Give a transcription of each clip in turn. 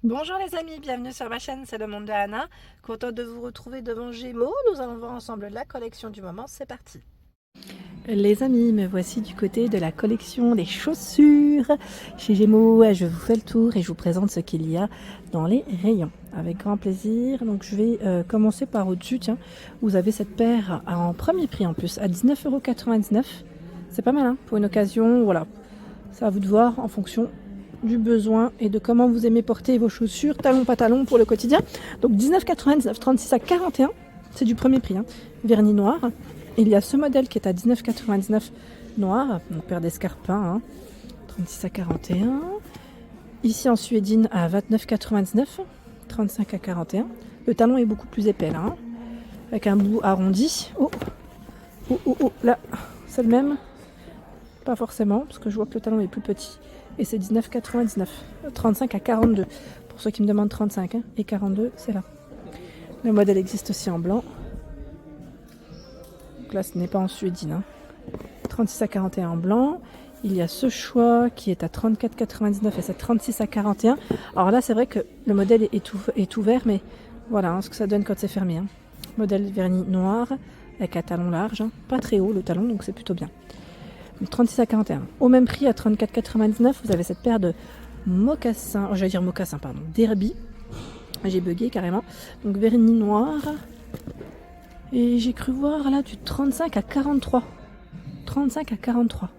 Bonjour les amis, bienvenue sur ma chaîne, c'est le monde de Anna. Contente de vous retrouver devant Gémeaux. Nous allons voir ensemble la collection du moment, c'est parti. Les amis, me voici du côté de la collection des chaussures. Chez Gémeaux, je vous fais le tour et je vous présente ce qu'il y a dans les rayons. Avec grand plaisir. Donc je vais commencer par au-dessus. Tiens, vous avez cette paire en premier prix en plus, à 19,99 €. C'est pas mal hein, pour une occasion, voilà. C'est à vous de voir en fonction du besoin et de comment vous aimez porter vos chaussures, talons, pas talons pour le quotidien. Donc 19,99 €, 36 à 41, c'est du premier prix, hein. Vernis noir. Il y a ce modèle qui est à 19,99 € noir, donc paire d'escarpins, hein. 36 à 41. Ici en suédine à 29,99 €, 35 à 41. Le talon est beaucoup plus épais là, hein, avec un bout arrondi. Oh, oh, oh, oh, là, c'est le même. Pas forcément, parce que je vois que le talon est plus petit. Et c'est 19,99 €. 35 à 42. Pour ceux qui me demandent 35, hein, et 42, c'est là. Le modèle existe aussi en blanc. Donc là, ce n'est pas en suédine, hein. 36 à 41 en blanc. Il y a ce choix qui est à 34,99 € et c'est 36 à 41. Alors là, c'est vrai que le modèle est ouvert, mais voilà hein, ce que ça donne quand c'est fermé, hein. Modèle vernis noir avec un talon large, hein. Pas très haut le talon, donc c'est plutôt bien. 36 à 41. Au même prix, à 34,99 €, vous avez cette paire de mocassins, j'allais dire mocassins, pardon, derby. J'ai bugué carrément. Donc vernis noir. Et j'ai cru voir là du 35 à 43. 35 à 43.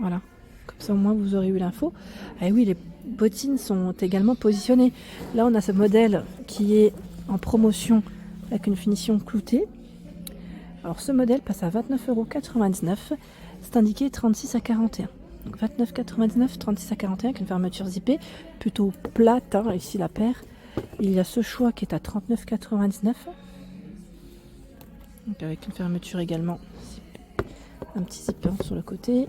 Voilà. Comme ça au moins vous aurez eu l'info. Et oui, les bottines sont également positionnées. Là on a ce modèle qui est en promotion avec une finition cloutée. Alors ce modèle passe à 29,99 €. C'est indiqué 36 à 41. Donc 29,99, 36 à 41 avec une fermeture zippée plutôt plate, hein, ici la paire. Il y a ce choix qui est à 39,99. Donc avec une fermeture également, un petit zip hein, sur le côté.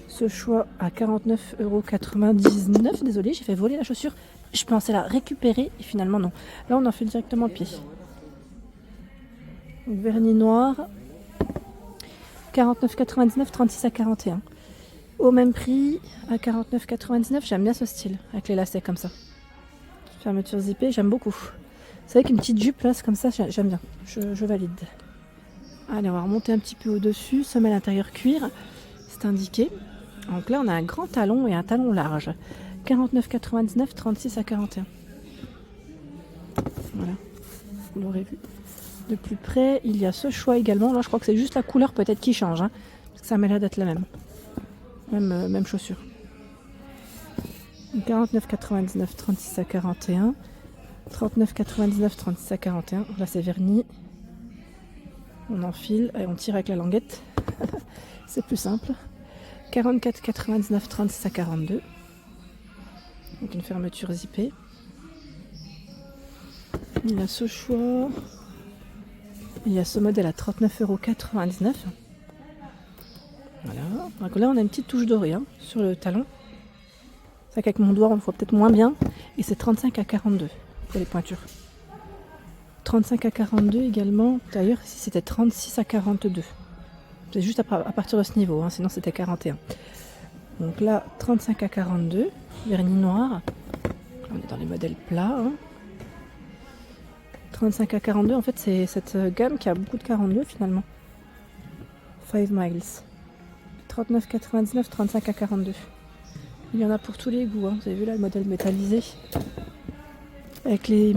Ce choix à 49,99 €. Désolée, j'ai fait voler la chaussure. Je pensais la récupérer et finalement non. Là on en fait directement le pied. Donc, vernis noir. 49,99, 36 à 41. Au même prix, à 49,99, j'aime bien ce style, avec les lacets comme ça. Fermeture zippée, j'aime beaucoup. C'est vrai qu'une petite jupe, là, c'est comme ça, j'aime bien. Je valide. Allez, on va remonter un petit peu au-dessus. Semelle intérieure cuir, c'est indiqué. Donc là, on a un grand talon et un talon large. 49,99, 36 à 41. Voilà, vous l'aurez vu. De plus près, il y a ce choix également. Là, je crois que c'est juste la couleur peut-être qui change, hein, parce que ça m'a l'air d'être la même. Même chaussure. 49,99, 36 à 41. 39,99, 36 à 41. Là, c'est vernis. On enfile et on tire avec la languette. C'est plus simple. 44,99, 36 à 42. Donc une fermeture zippée. Il y a ce choix. Il y a ce modèle à 39,99 €. Voilà. Donc là, on a une petite touche dorée hein, sur le talon. C'est vrai qu'avec mon doigt, on le voit peut-être moins bien. Et c'est 35 à 42 pour les pointures. 35 à 42 également. D'ailleurs, ici, c'était 36 à 42. C'est juste à partir de ce niveau, hein, sinon c'était 41. Donc là, 35 à 42. Vernis noir. On est dans les modèles plats. Hein. 35 à 42, en fait, c'est cette gamme qui a beaucoup de 42 finalement. 5 miles. 39,99, 35 à 42. Il y en a pour tous les goûts. Hein. Vous avez vu là le modèle métallisé. Avec les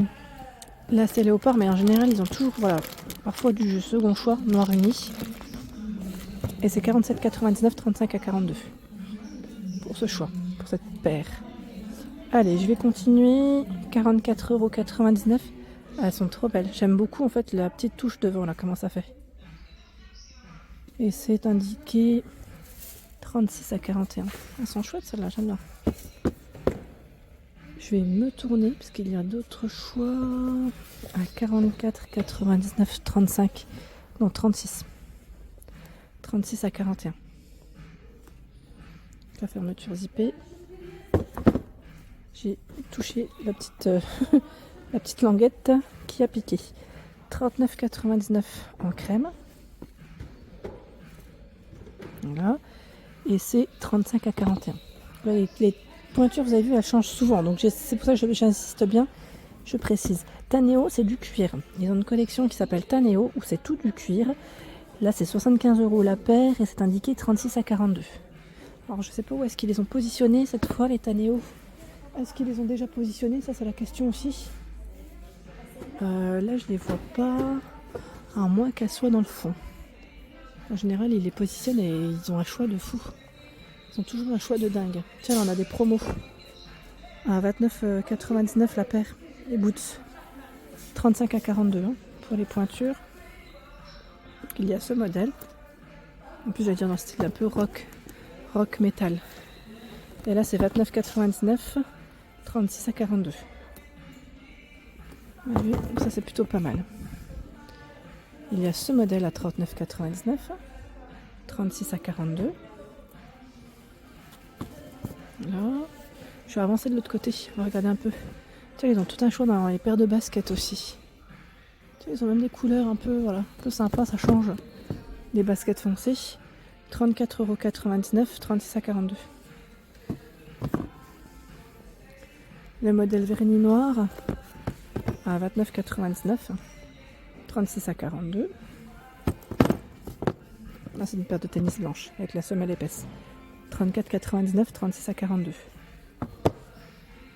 lacets léopard, mais en général, ils ont toujours, voilà, parfois du second choix, noir uni. Et c'est 47,99, 35 à 42. Pour ce choix, pour cette paire. Allez, je vais continuer. 44,99 €. Elles sont trop belles. J'aime beaucoup en fait la petite touche devant là, comment ça fait. Et c'est indiqué 36 à 41. Elles sont chouettes celles-là, j'aime bien. Je vais me tourner parce qu'il y a d'autres choix. À 44,99, 35. Non, 36. 36 à 41. La fermeture zippée. J'ai touché la petite, la petite languette qui a piqué. 39,99 en crème. Voilà. Et c'est 35 à 41. Là, les pointures, vous avez vu, elles changent souvent. Donc c'est pour ça que j'insiste bien, je précise. Taneo, c'est du cuir. Ils ont une collection qui s'appelle Taneo, où c'est tout du cuir. Là, c'est 75 € la paire et c'est indiqué 36 à 42. Alors, je sais pas où est-ce qu'ils les ont positionnés cette fois, les Taneo. Est-ce qu'ils les ont déjà positionnés? Ça, c'est la question aussi. Là, je les vois pas, à moins qu'elles soient dans le fond. En général, ils les positionnent et ils ont un choix de fou. Ils ont toujours un choix de dingue. Tiens, là, on a des promos. À 29,99 la paire. Les boots. 35 à 42 hein, pour les pointures. Il y a ce modèle. En plus, je vais dire dans le style un peu rock métal. Et là, c'est 29,99, 36 à 42. Oui, ça, c'est plutôt pas mal. Il y a ce modèle à 39,99, 36 à 42. Là, je vais avancer de l'autre côté. On va regarder un peu. Tiens, ils ont tout un choix dans les paires de baskets aussi. Tiens, ils ont même des couleurs un peu, voilà, un peu sympa, ça change. Des baskets foncées. 34,99 €, 36 à 42. Le modèle vernis noir à 29,99, 36 à 42. Là, c'est une paire de tennis blanche avec la semelle épaisse. 34,99, 36 à 42.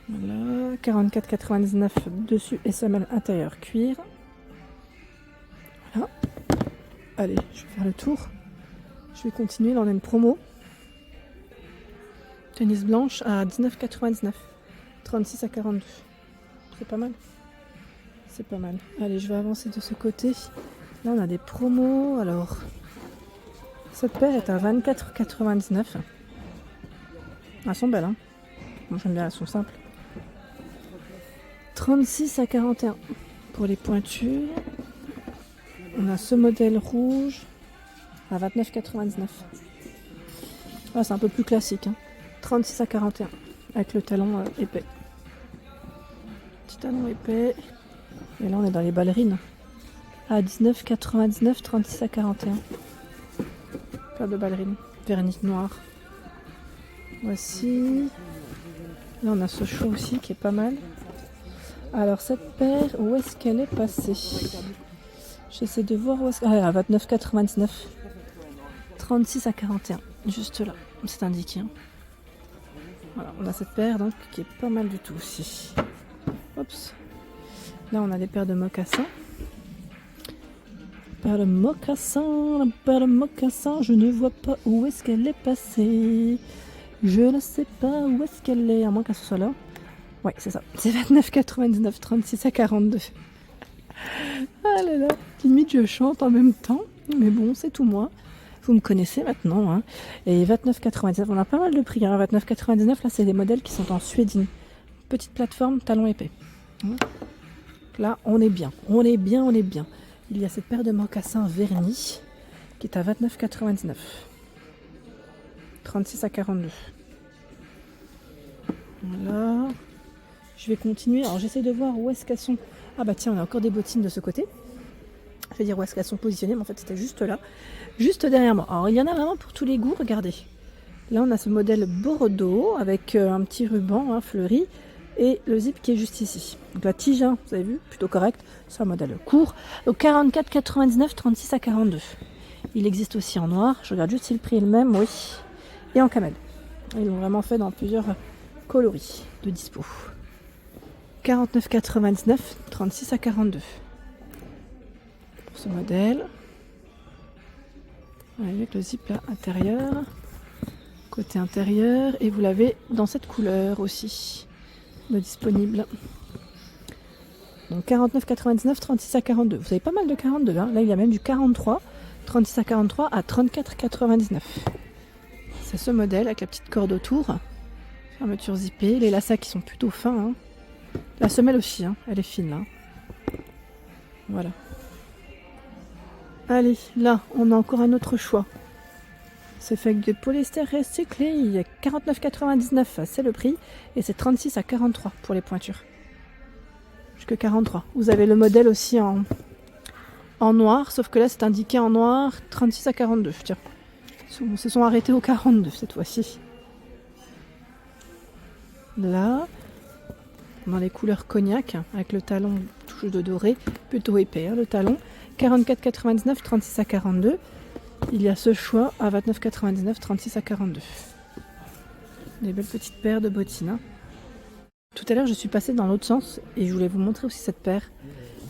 Voilà, 44,99 dessus et semelle intérieure cuir. Voilà. Allez, je vais faire le tour. Je vais continuer, là on a une promo. Tennis blanche à 19,99, 36 à 42. C'est pas mal. C'est pas mal. Allez, je vais avancer de ce côté. Là on a des promos. Alors, cette paire est à 24,99. Elles sont belles, hein. Moi j'aime bien, elles sont simples. 36 à 41 pour les pointures. On a ce modèle rouge à 29,99. Ah, c'est un peu plus classique, hein. 36 à 41 avec le talon épais. Petit talon épais. Et là on est dans les ballerines. À 19,99, 36 à 41. Paire de ballerines. Vernis noir. Voici. Là on a ce choix aussi qui est pas mal. Alors cette paire, où est-ce qu'elle est passée? J'essaie de voir où est-ce qu'elle est. À 29,99. 36 à 41. Juste là. C'est indiqué. Hein. Voilà, on a cette paire donc qui est pas mal du tout aussi. Oups. Là on a des paires de mocassins. Paire de mocassins, je ne vois pas où est-ce qu'elle est passée. Je ne sais pas où est-ce qu'elle est, à moins qu'elle soit là. Ouais, c'est ça. C'est 29,99, 36 à 42. Ah là là, limite je chante en même temps. Mais bon, c'est tout moi. Vous me connaissez maintenant. Hein. Et 29,99, on a pas mal de prix. Hein. 29,99, là c'est des modèles qui sont en suédine. Petite plateforme, talon épais. Là, on est bien. On est bien. Il y a cette paire de mocassins vernis qui est à 29,99. 36 à 42. Voilà. Je vais continuer. Alors j'essaie de voir où est-ce qu'elles sont. Ah bah tiens, on a encore des bottines de ce côté. Je vais dire où est-ce qu'elles sont positionnées, mais en fait c'était juste là. Juste derrière moi. Alors il y en a vraiment pour tous les goûts, regardez. Là on a ce modèle Bordeaux avec un petit ruban fleuri et le zip qui est juste ici. Donc la tige, hein, vous avez vu, plutôt correct. C'est un modèle court. Donc 44,99, 36 à 42. Il existe aussi en noir. Je regarde juste si le prix est le même, oui. Et en camel. Ils l'ont vraiment fait dans plusieurs coloris de dispo. 49,99, 36 à 42. Pour ce modèle. Avec le zip là intérieur. Côté intérieur. Et vous l'avez dans cette couleur aussi. De disponible. Donc 49,99, 36 à 42. Vous avez pas mal de 42. Hein. Là, il y a même du 43. 36 à 43 à 34,99. C'est ce modèle avec la petite corde autour. Fermeture zippée. Les lacets qui sont plutôt fins. Hein. La semelle aussi. Hein. Elle est fine. Là. Voilà. Allez, là, on a encore un autre choix. C'est fait avec du polyester recyclé. Il y a 49,99, c'est le prix. Et c'est 36 à 43 pour les pointures. Jusque 43. Vous avez le modèle aussi en noir, sauf que là c'est indiqué en noir 36 à 42. Tiens, ils se sont arrêtés au 42 cette fois-ci. Là, dans les couleurs cognac, avec le talon touche de doré, plutôt épais, hein, le talon. 44,99, 36 à 42. Il y a ce choix à 29,99, 36 à 42. Des belles petites paires de bottines. Hein. Tout à l'heure, je suis passée dans l'autre sens et je voulais vous montrer aussi cette paire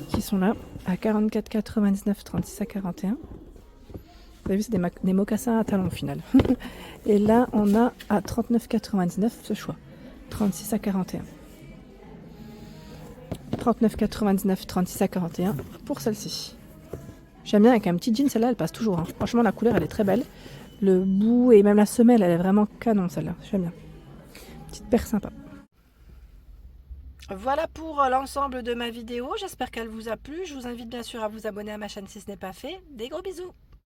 qui sont là à 44,99, 36 à 41. Vous avez vu, c'est des mocassins à talons au final. Et là, on a à 39,99 ce choix. 36 à 41. 39,99, 36 à 41 pour celle-ci. J'aime bien avec un petit jean, celle-là elle passe toujours. Hein. Franchement la couleur elle est très belle. Le bout et même la semelle elle est vraiment canon celle-là. J'aime bien. Petite paire sympa. Voilà pour l'ensemble de ma vidéo. J'espère qu'elle vous a plu. Je vous invite bien sûr à vous abonner à ma chaîne si ce n'est pas fait. Des gros bisous.